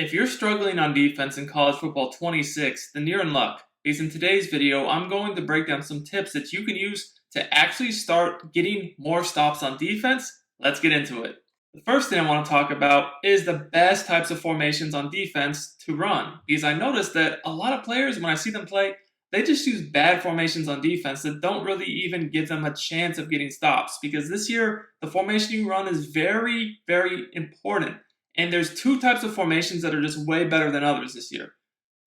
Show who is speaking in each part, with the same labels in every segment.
Speaker 1: If you're struggling on defense in college football 26, then you're in luck, because in today's video, I'm going to break down some tips that you can use to actually start getting more stops on defense. Let's get into it. The first thing I want to talk about is the best types of formations on defense to run, because I noticed that a lot of players, when I see them play, they just use bad formations on defense that don't really even give them a chance of getting stops, because this year, the formation you run is very, very important. And there's two types of formations that are just way better than others this year.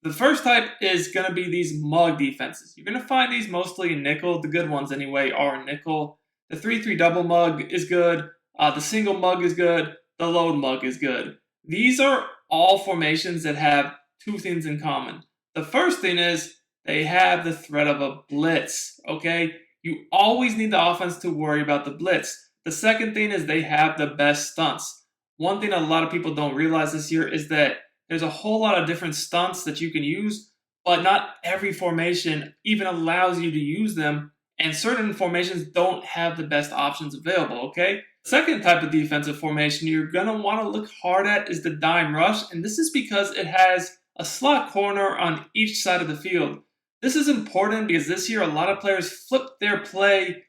Speaker 1: The first type is going to be these mug defenses. You're going to find these mostly in nickel. The good ones anyway are in nickel. The 3-3 double mug is good. The single mug is good. The load mug is good. These are all formations that have two things in common. The first thing is they have the threat of a blitz, okay? You always need the offense to worry about the blitz. The second thing is they have the best stunts. One thing a lot of people don't realize this year is that there's a whole lot of different stunts that you can use, but not every formation even allows you to use them, and certain formations don't have the best options available, okay? Second type of defensive formation you're going to want to look hard at is the dime rush, and this is because it has a slot corner on each side of the field. This is important because this year a lot of players flip their play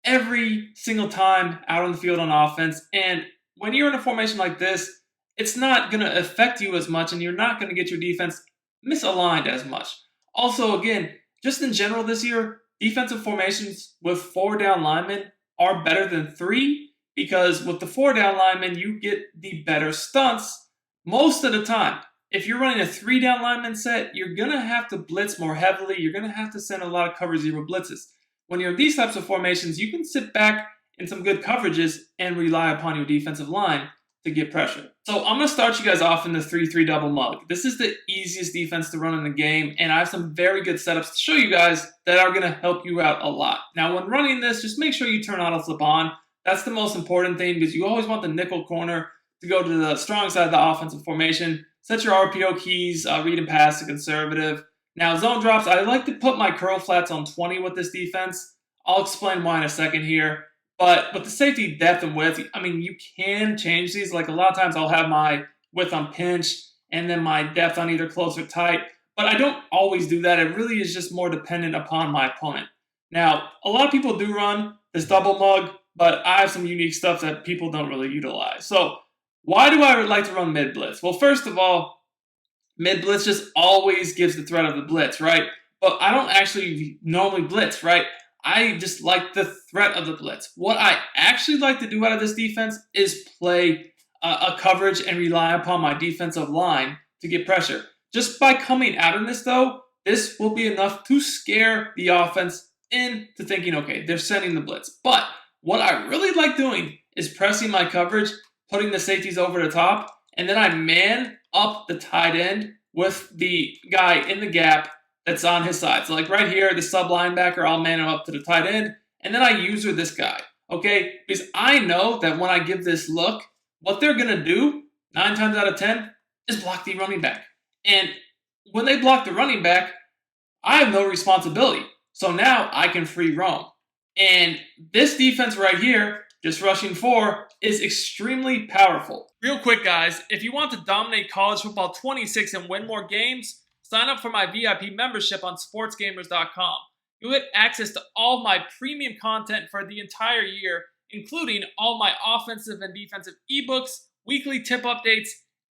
Speaker 1: every single time out on the field on offense, and when you're in a formation like this, it's not going to affect you as much, and you're not going to get your defense misaligned as much. Also, again, just in general this year, defensive formations with 4 down linemen are better than 3, because with the 4 down linemen, you get the better stunts most of the time. If you're running a 3 down lineman set, you're going to have to blitz more heavily. You're going to have to send a lot of cover 0 blitzes. When you're in these types of formations, you can sit back in some good coverages and rely upon your defensive line to get pressure. So I'm going to start you guys off in the 3-3 double mug. This is the easiest defense to run in the game, and I have some very good setups to show you guys that are going to help you out a lot. Now, when running this, just make sure you turn auto flip on. That's the most important thing, because you always want the nickel corner to go to the strong side of the offensive formation. Set your RPO keys, read and pass to conservative. Now, zone drops, I like to put my curl flats on 20 with this defense. I'll explain why in a second here. But with the safety depth and width, I mean, you can change these. Like a lot of times I'll have my width on pinch and then my depth on either close or tight. But I don't always do that. It really is just more dependent upon my opponent. Now, a lot of people do run this double mug, but I have some unique stuff that people don't really utilize. So why do I like to run mid blitz? Well, first of all, mid blitz just always gives the threat of the blitz, right? But I don't actually normally blitz, right? I just like the threat of the blitz. What I actually like to do out of this defense is play a coverage and rely upon my defensive line to get pressure. Just by coming out of this, though, this will be enough to scare the offense into thinking, okay, they're sending the blitz. But what I really like doing is pressing my coverage, putting the safeties over the top, and then I man up the tight end with the guy in the gap that's on his side. So like right here, the sub linebacker, I'll man him up to the tight end, and then I user this guy, okay? Because I know that when I give this look, what they're going to do 9 times out of 10 is block the running back. And when they block the running back, I have no responsibility. So now I can free roam. And this defense right here, just rushing 4, is extremely powerful. Real quick, guys, if you want to dominate college football 26 and win more games, sign up for my VIP membership on Sportsgamerz.com. You'll get access to all of my premium content for the entire year, including all my offensive and defensive ebooks, weekly tip updates,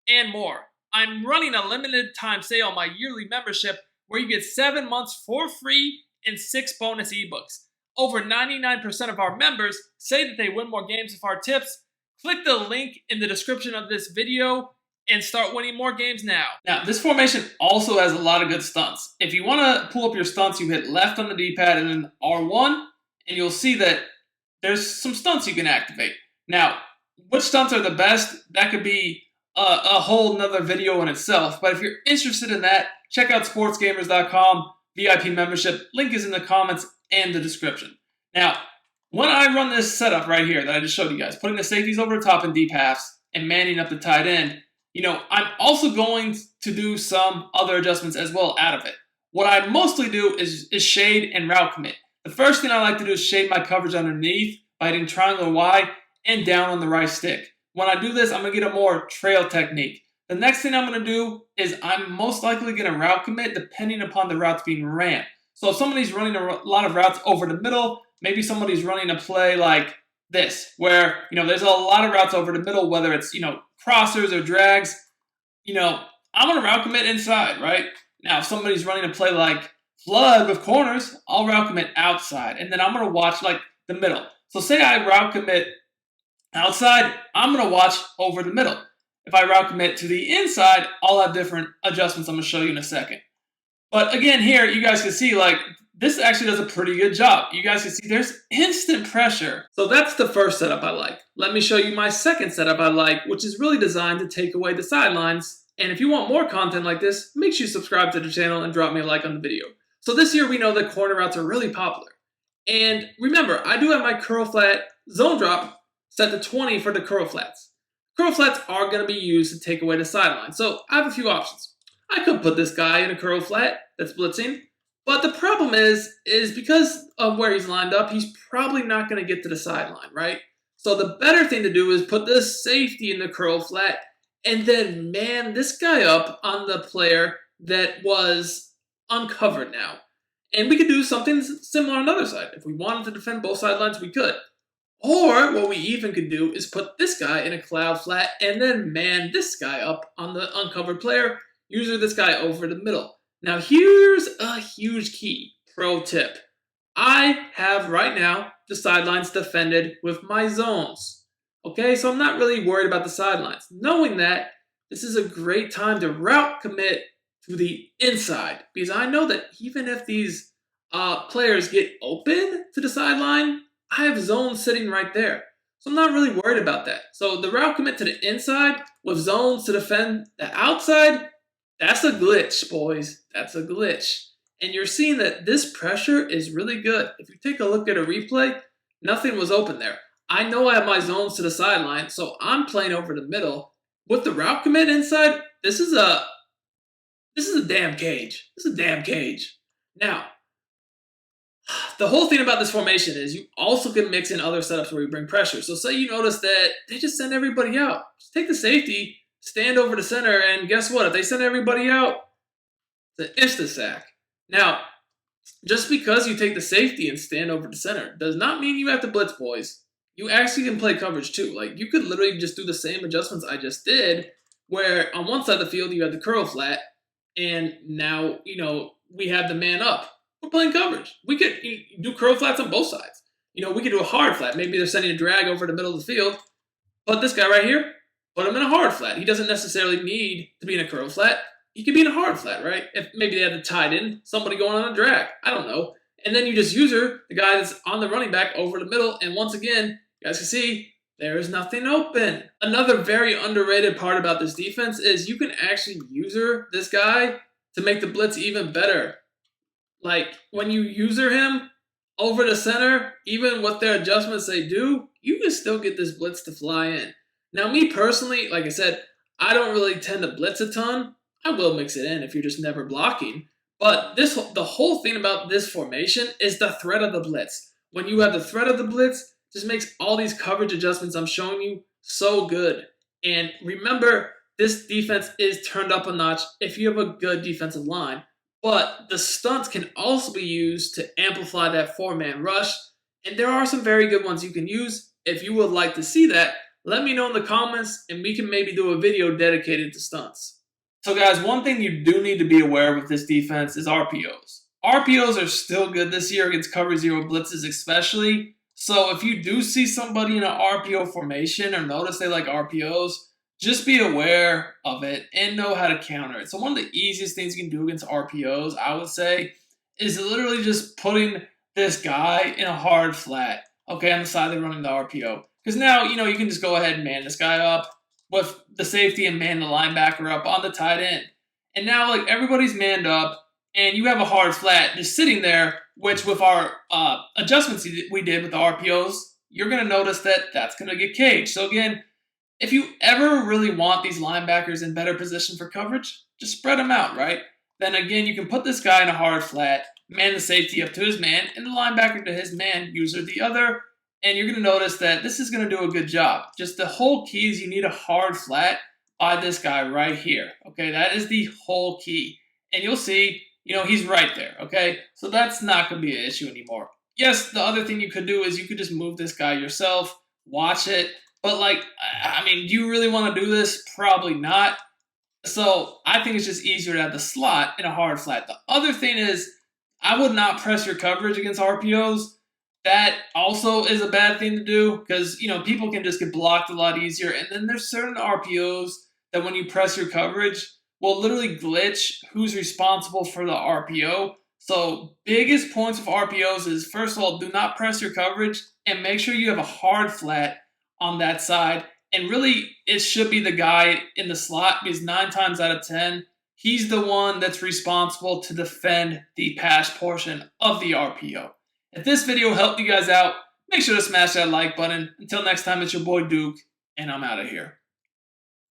Speaker 1: and more. I'm running a limited time sale on my yearly membership where you get 7 months for free and 6 bonus ebooks. Over 99% of our members say that they win more games with our tips. Click the link in the description of this video and start winning more games now. Now, this formation also has a lot of good stunts. If you want to pull up your stunts, you hit left on the D-pad and then R1, and you'll see that there's some stunts you can activate. Now, which stunts are the best? That could be a whole nother video in itself, but if you're interested in that, check out sportsgamerz.com, VIP membership. Link is in the comments and the description. Now, when I run this setup right here that I just showed you guys, putting the safeties over the top in deep halves and manning up the tight end, I'm also going to do some other adjustments as well out of it. What I mostly do is shade and route commit. The first thing I like to do is shade my coverage underneath by hitting triangle Y and down on the right stick. When I do this, I'm going to get a more trail technique. The next thing I'm going to do is I'm most likely going to route commit depending upon the routes being ran. So if somebody's running a lot of routes over the middle, maybe somebody's running a play like this, where, there's a lot of routes over the middle, whether it's, crossers or drags, I'm going to route commit inside, right? Now, if somebody's running a play like flood with corners, I'll route commit outside, and then I'm going to watch like the middle. So say I route commit outside, I'm going to watch over the middle. If I route commit to the inside, I'll have different adjustments I'm going to show you in a second. But again, here, you guys can see, like, this actually does a pretty good job. You guys can see there's instant pressure. So that's the first setup I like. Let me show you my second setup I like, which is really designed to take away the sidelines. And if you want more content like this, make sure you subscribe to the channel and drop me a like on the video. So this year, we know that corner routes are really popular. And remember, I do have my curl flat zone drop set to 20 for the curl flats. Curl flats are going to be used to take away the sideline. So I have a few options. I could put this guy in a curl flat that's blitzing, but the problem is because of where he's lined up, he's probably not going to get to the sideline, right? So the better thing to do is put this safety in the curl flat and then man this guy up on the player that was uncovered now. And we could do something similar on the other side. If we wanted to defend both sidelines, we could. Or what we even could do is put this guy in a cloud flat and then man this guy up on the uncovered player, usually this guy over the middle. Now here's a huge key pro tip. I have right now the sidelines defended with my zones. Okay, so I'm not really worried about the sidelines. Knowing that, this is a great time to route commit to the inside. Because I know that even if these players get open to the sideline, I have zones sitting right there. So I'm not really worried about that. So the route commit to the inside with zones to defend the outside, that's a glitch, boys. That's a glitch. And you're seeing that this pressure is really good. If you take a look at a replay, nothing was open there. I know I have my zones to the sideline, so I'm playing over the middle. With the route commit inside, this is a damn cage. This is a damn cage. Now, the whole thing about this formation is you also can mix in other setups where you bring pressure. So say you notice that they just send everybody out. Just take the safety, stand over the center, and guess what? If they send everybody out, it's an insta-sack. Now, just because you take the safety and stand over the center does not mean you have to blitz, boys. You actually can play coverage too. Like, you could literally just do the same adjustments I just did, where on one side of the field you have the curl flat, and now, we have the man up. We're playing coverage. We could do curl flats on both sides. We could do a hard flat. Maybe they're sending a drag over the middle of the field. Put this guy right here, put him in a hard flat. He doesn't necessarily need to be in a curl flat. He could be in a hard flat, right? If maybe they had the tight end, somebody going on a drag. I don't know. And then you just user the guy that's on the running back over the middle. And once again, you guys can see there is nothing open. Another very underrated part about this defense is you can actually user this guy to make the blitz even better. Like, when you user him over the center, even with their adjustments they do, you can still get this blitz to fly in. Now, me personally, like I said, I don't really tend to blitz a ton. I will mix it in if you're just never blocking. But the whole thing about this formation is the threat of the blitz. When you have the threat of the blitz, it just makes all these coverage adjustments I'm showing you so good. And remember, this defense is turned up a notch if you have a good defensive line. But the stunts can also be used to amplify that four-man rush. And there are some very good ones you can use. If you would like to see that, let me know in the comments and we can maybe do a video dedicated to stunts. So guys, one thing you do need to be aware of with this defense is RPOs. RPOs are still good this year against cover zero blitzes especially. So if you do see somebody in an RPO formation or notice they like RPOs, just be aware of it and know how to counter it. So one of the easiest things you can do against RPOs, I would say, is literally just putting this guy in a hard flat, okay, on the side they're running the RPO. Because now, you can just go ahead and man this guy up with the safety and man the linebacker up on the tight end. And now, like, everybody's manned up, and you have a hard flat just sitting there, which with our adjustments we did with the RPOs, you're going to notice that that's going to get caged. So again, if you ever really want these linebackers in better position for coverage, just spread them out, right? Then again, you can put this guy in a hard flat, man the safety up to his man, and the linebacker to his man, user the other, and you're going to notice that this is going to do a good job. Just the whole key is you need a hard flat by this guy right here. Okay, that is the whole key. And you'll see, he's right there. Okay, so that's not going to be an issue anymore. Yes, the other thing you could do is you could just move this guy yourself, watch it. But, do you really want to do this? Probably not. So I think it's just easier to have the slot in a hard flat. The other thing is, I would not press your coverage against RPOs. That also is a bad thing to do because, people can just get blocked a lot easier. And then there's certain RPOs that when you press your coverage will literally glitch who's responsible for the RPO. So biggest points of RPOs is, first of all, do not press your coverage and make sure you have a hard flat on that side. And really, it should be the guy in the slot because 9 times out of 10, he's the one that's responsible to defend the pass portion of the RPO. If this video helped you guys out, make sure to smash that like button. Until next time, it's your boy Duke, and I'm out of here.